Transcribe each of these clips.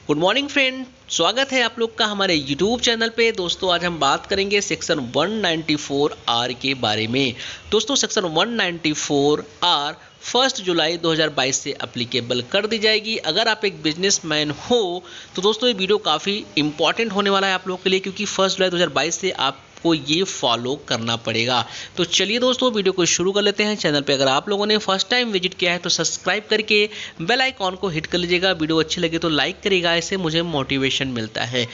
Good morning friend, स्वागत है आप लोग का हमारे यूट्यूब चैनल पे। दोस्तों आज हम बात करेंगे सेक्शन 194 आर के बारे में। दोस्तों सेक्शन 194 आर 1 जुलाई 2022 से अप्लीकेबल कर दी जाएगी। अगर आप एक बिजनेसमैन हो तो दोस्तों ये वीडियो काफ़ी इंपॉर्टेंट होने वाला है आप लोगों के लिए, क्योंकि 1 जुलाई 2022 से आपको ये फॉलो करना पड़ेगा। तो चलिए दोस्तों वीडियो को शुरू कर लेते हैं। चैनल पे अगर आप लोगों ने फर्स्ट टाइम विजिट किया है तो सब्सक्राइब करके बेल आइकॉन को हिट कर लीजिएगा। वीडियो अच्छी लगे तो लाइक करिएगा, इससे मुझे मोटिवेशन मिलता है।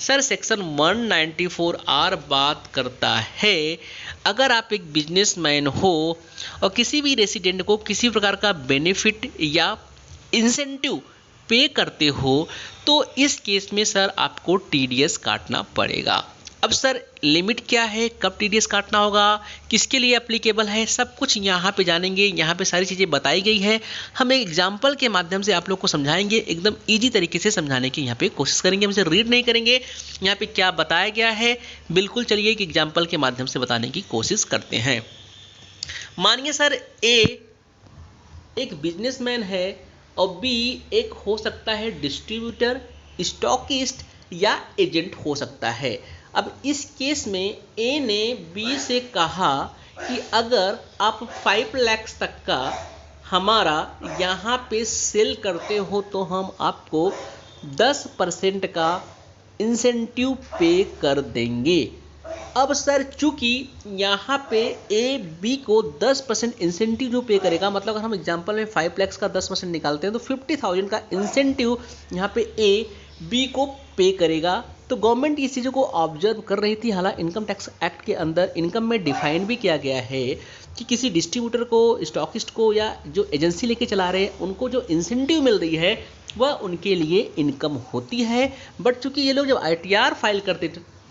सर सेक्शन 194 आर बात करता है, अगर आप एक बिजनेसमैन हो और किसी भी रेसिडेंट को किसी प्रकार का बेनिफिट या इंसेंटिव पे करते हो तो इस केस में सर आपको टीडीएस काटना पड़ेगा। अब सर लिमिट क्या है, कब टीडीएस काटना होगा, किसके लिए एप्लीकेबल है, सब कुछ यहाँ पे जानेंगे। यहाँ पे सारी चीज़ें बताई गई है। हम एक एग्जाम्पल के माध्यम से आप लोग को समझाएंगे, एकदम इजी तरीके से समझाने की यहाँ पे कोशिश करेंगे। हम इसे रीड नहीं करेंगे, यहाँ पे क्या बताया गया है बिल्कुल चलिए एक एग्जाम्पल के माध्यम से बताने की कोशिश करते हैं। मानिए सर ए एक बिजनेसमैन है और बी एक हो सकता है डिस्ट्रीब्यूटर, स्टॉकिस्ट या एजेंट हो सकता है। अब इस केस में ए ने बी से कहा कि अगर आप 5 लाख तक का हमारा यहाँ पे सेल करते हो तो हम आपको 10% का इंसेंटिव पे कर देंगे। अब सर चूंकि यहाँ पे ए बी को 10% इंसेंटिव जो पे करेगा, मतलब अगर हम एग्जांपल में 5 लाख का 10% निकालते हैं तो 50,000 का इंसेंटिव यहाँ पे ए बी को पे करेगा। तो गवर्नमेंट इस चीज़ों को ऑब्जर्व कर रही थी। हालांकि इनकम टैक्स एक्ट के अंदर इनकम में डिफाइन भी किया गया है कि किसी डिस्ट्रीब्यूटर को, स्टॉकिस्ट को या जो एजेंसी लेके चला रहे हैं उनको जो इंसेंटिव मिल रही है वह उनके लिए इनकम होती है। बट चूंकि ये लोग जब ITR फाइल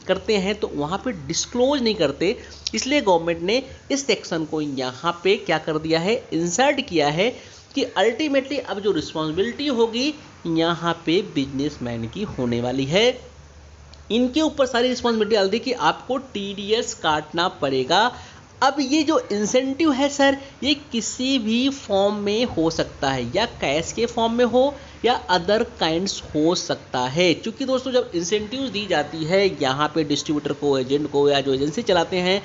करते हैं तो वहाँ पे डिस्क्लोज नहीं करते, इसलिए गवर्नमेंट ने इस सेक्शन को यहाँ पे क्या कर दिया है, इंसर्ट किया है कि अल्टीमेटली अब जो रिस्पॉन्सिबिलिटी होगी यहाँ पे बिजनेसमैन की होने वाली है। इनके ऊपर सारी रिस्पॉन्सिबिलिटी डाल दी कि आपको टीडीएस काटना पड़ेगा। अब ये जो इंसेंटिव है सर ये किसी भी फॉर्म में हो सकता है, या कैश के फॉर्म में हो या अदर काइंड्स हो सकता है। क्योंकि दोस्तों जब इंसेंटिव्स दी जाती है यहाँ पे डिस्ट्रीब्यूटर को, एजेंट को या जो एजेंसी चलाते हैं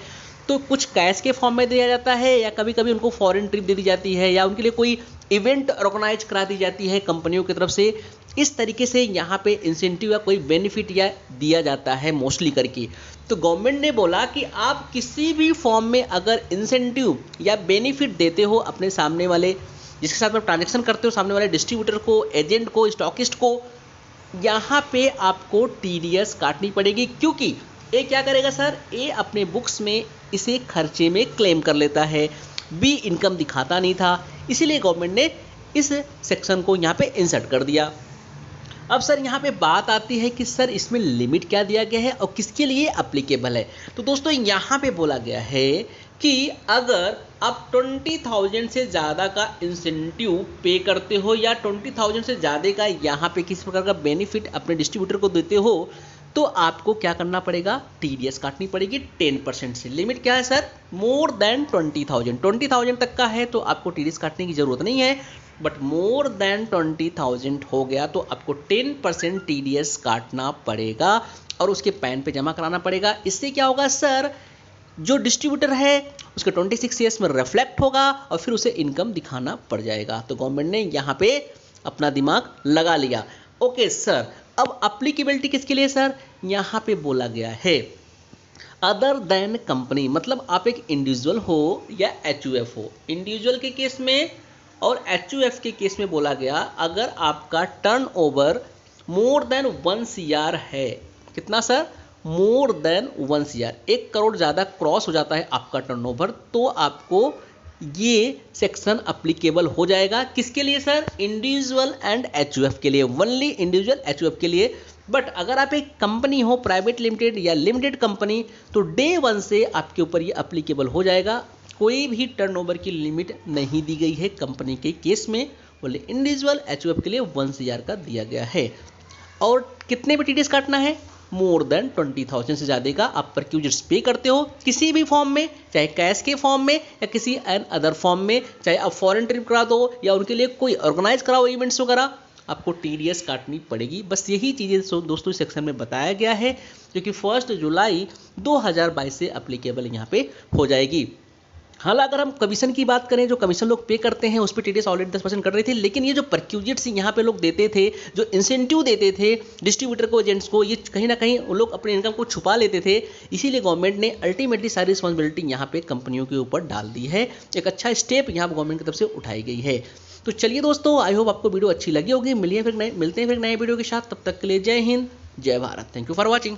तो कुछ कैश के फॉर्म में दिया जाता है, या कभी कभी उनको फॉरेन ट्रिप दे दी जाती है, या उनके लिए कोई इवेंट ऑर्गेनाइज करा दी जाती है कंपनियों की तरफ से। इस तरीके से यहाँ पे इंसेंटिव या कोई बेनिफिट या दिया जाता है मोस्टली करके। तो गवर्नमेंट ने बोला कि आप किसी भी फॉर्म में अगर इंसेंटिव या बेनिफिट देते हो अपने सामने वाले जिसके साथ में ट्रांजेक्शन करते हो, सामने वाले डिस्ट्रीब्यूटर को, एजेंट को, स्टॉकिस्ट को, यहाँ पे आपको टीडीएस काटनी पड़ेगी। क्योंकि ए क्या करेगा सर, ए अपने बुक्स में इसे खर्चे में क्लेम कर लेता है, बी इनकम दिखाता नहीं था, इसीलिए गवर्नमेंट ने इस सेक्शन को यहाँ पे इंसर्ट कर दिया। अब सर यहाँ पे बात आती है कि सर इसमें लिमिट क्या दिया गया है और किसके लिए एप्लीकेबल है। तो दोस्तों यहाँ पे बोला गया है कि अगर आप 20,000 से ज़्यादा का इंसेंटिव पे करते हो या 20,000 से ज़्यादा का यहाँ पे किसी प्रकार का बेनिफिट अपने डिस्ट्रीब्यूटर को देते हो तो आपको क्या करना पड़ेगा, टीडीएस काटनी पड़ेगी 10% से। लिमिट क्या है सर, मोर देन 20,000 तक का है तो आपको टीडीएस काटने की ज़रूरत नहीं है, बट मोर देन 20,000 हो गया तो आपको 10% टीडीएस काटना पड़ेगा और उसके पैन पे जमा कराना पड़ेगा। इससे क्या होगा सर, जो डिस्ट्रीब्यूटर है उसके 26 ईयर्स में रिफ्लेक्ट होगा और फिर उसे इनकम दिखाना पड़ जाएगा। तो गवर्नमेंट ने यहाँ पे अपना दिमाग लगा लिया। ओके सर, अब अप्लीकेबिलिटी किसके लिए सर, यहाँ पे बोला गया है अदर देन कंपनी, मतलब आप एक इंडिविजुअल हो या HUF हो। इंडिविजुअल के केस में और HUF के केस में बोला गया अगर आपका टर्नओवर मोर देन 1 CR है, कितना sir, more than 1 CR, 1 crore ज़्यादा क्रॉस हो जाता है आपका टर्नओवर तो आपको ये सेक्शन अप्लीकेबल हो जाएगा। किसके लिए सर, इंडिविजुअल एंड HUF के लिए, ओनली इंडिविजुअल HUF के लिए। बट अगर आप एक कंपनी हो, प्राइवेट लिमिटेड या लिमिटेड कंपनी, तो डे 1 से आपके ऊपर ये अप्लीकेबल हो जाएगा। कोई भी टर्नओवर की लिमिट नहीं दी गई है कंपनी के केस में, बोले इंडिविजुअल HUF के लिए 1 CR का दिया गया है। और कितने पे टीडीएस काटना है, मोर देन 20,000 से ज़्यादा का आप परक्यूजर्स पे करते हो किसी भी फॉर्म में, चाहे कैश के फॉर्म में या किसी एन अदर फॉर्म में, चाहे आप फॉरेन ट्रिप करा दो या उनके लिए कोई ऑर्गेनाइज कराओ इवेंट्स वगैरह, आपको TDS काटनी पड़ेगी। बस यही चीज़ें दोस्तों इस सेक्शन में बताया गया है, जो कि 1 जुलाई 2022 से अप्लीकेबल यहाँ पे हो जाएगी। हालांकि अगर हम कमीशन की बात करें, जो कमीशन लोग पे करते हैं उस पर TDS ऑलरेडी 10% कर रहे थे, लेकिन ये जो परक्यूजिट्स यहाँ पे लोग देते थे, जो इंसेंटिव देते थे डिस्ट्रीब्यूटर को, एजेंट्स को, ये कहीं ना कहीं वो लोग अपने इनकम को छुपा लेते थे। इसीलिए गवर्नमेंट ने अल्टीमेटली सारी रिस्पॉन्सिबिलिटी यहाँ पे कंपनियों के ऊपर डाल दी है। एक अच्छा स्टेप यहाँ पर गवर्नमेंट की तरफ से उठाई गई है। तो चलिए दोस्तों, आई होप आपको वीडियो अच्छी लगी होगी। मिलते हैं फिर नए वीडियो के साथ, तब तक के लिए जय हिंद, जय Bharat. Thank you for watching.